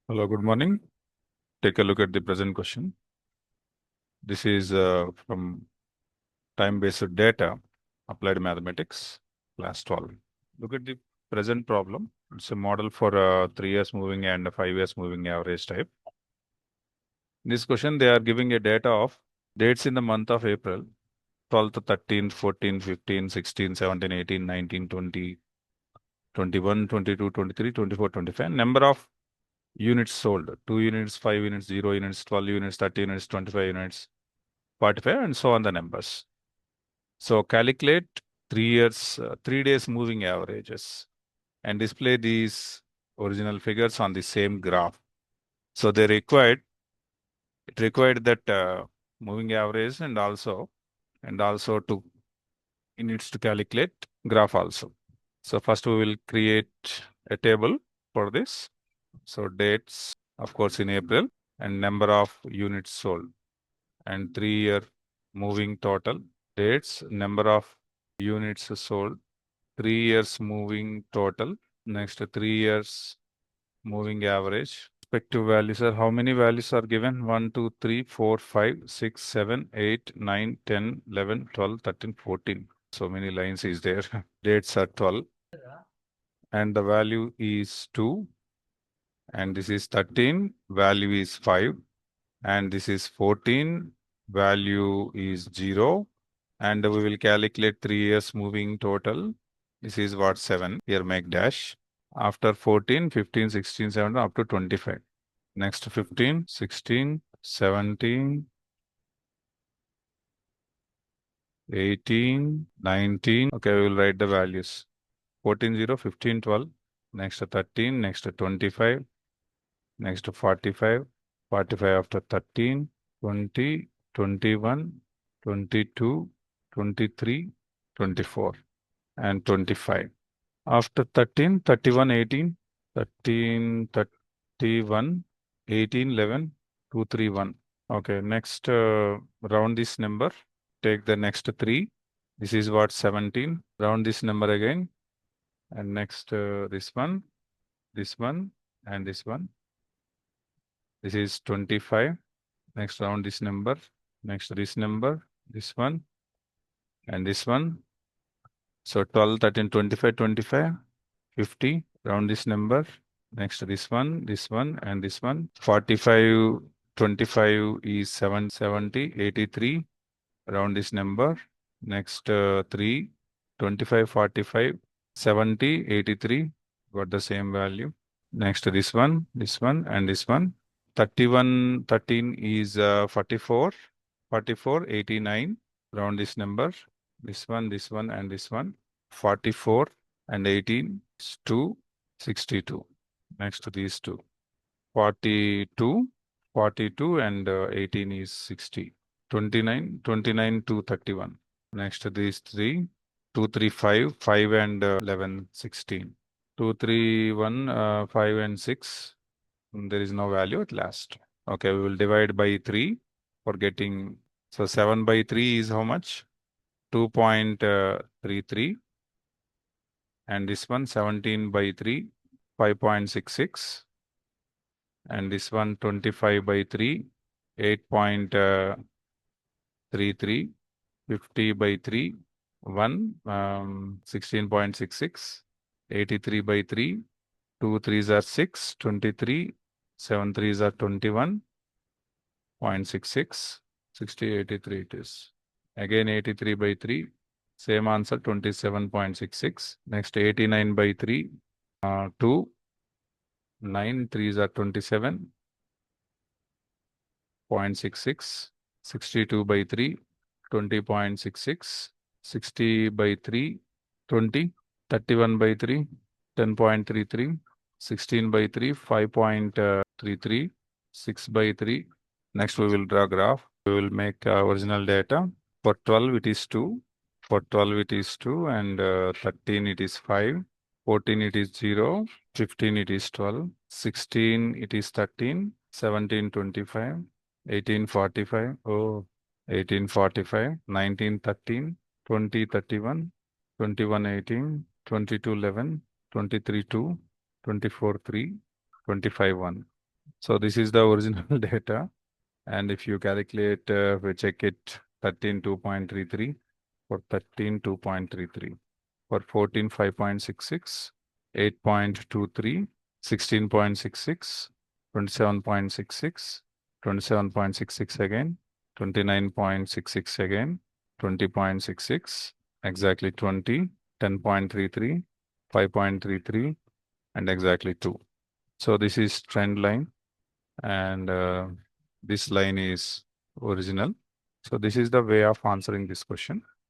Hello, good morning. Take a look at the present question. This is from time-based data, applied mathematics, class 12. Look at the present problem. It's a model for 3 years moving and 5 years moving average type. In this question, they are giving a data of dates in the month of April, 12th, 13th, 14th, 15th, 16th, 17th, 18th, 19th, 20, 21, 22, 23, 24, 25. Number of units sold, 2 units, 5 units, 0 units, 12 units, 30 units, 25 units, 45, and so on the numbers. So calculate 3 years, 3 days moving averages and display these original figures on the same graph. So it required that moving average and also to it needs to calculate graph also. So first we will create a table for this. So dates, of course, in April, and number of units sold, and 3-year moving total, dates, number of units sold, 3 years moving total, next 3 years moving average. Respective values are, how many values are given? 1, 2, 3, 4, 5, 6, 7, 8, 9, 10, 11, 12, 13, 14. So many lines is there. Dates are 12. And the value is 2. And this is 13. Value is 5. And this is 14. Value is 0. And we will calculate 3 years moving total. This is what? 7. Here make dash. After 14, 15, 16, 17, up to 25. Next 15, 16, 17, 18, 19. Okay, we will write the values. 14, 0, 15, 12. Next 13, next 25. Next 45. 45 after 13, 20, 21, 22, 23, 24, and 25. After 13, 31, 18, 13, 31, 18, 11, 2, 3, 1. Okay, next round this number. Take the next 3. This is what? 17. Round this number again. And next this one, and this one. This is 25. Next round this number. Next this number, this one, and this one. So 12, 13, 25, 25, 50. Round this number. Next this one, and this one. 45, 25 is 7, 70, 83. Round this number. Next 3, 25, 45, 70, 83. Got the same value. Next this one, and this one. 31, 13 is 44, 44, 89. Round this number. This one, and this one. 44 and 18 is 2, 62. Next to these two. 42, 42 and 18 is 60. 29, 29 to 31. Next to these 3. 2, 3, 5, 5 and 11, 16. 2, 3, 1, 5 and 6. There is no value at last. Okay, we will divide by 3 for getting. So 7 by 3 is how much? 2.33. And this one 17 by 3, 5.66. And this one 25 by 3, 8.33. 50 by 3, 1, 16.66. 83 by 3, 2 3s are 6, 23. 7 3s are 21.66. 60, 83 it is. Again 83 by 3. Same answer, 27.66. Next 89 by 3, 2. 9 3s are 27.66. 62 by 3, 20.66. 60 by 3, 20. 31 by 3, 10.33. 16 by 3, 5.33. 6 by 3. Next we will draw graph. We will make original data. For 12 it is 2. For 12 it is 2, and 13 it is 5. 14 it is 0. 15 it is 12. 16 it is 13. 17 25. 18 45. Oh, 18 45. 19 13. 20 31. 21 18. 22 11. 23 2. 24 3. 25 1. So this is the original data. And if you calculate, we check it 13, 2.33, for 13, 2.33, for 14, 5.66, 8.23, 16.66, 27.66, 27.66 again, 29.66 again, 20.66, exactly 20, 10.33, 5.33, and exactly 2. So this is trend line, and this line is original. So this is the way of answering this question.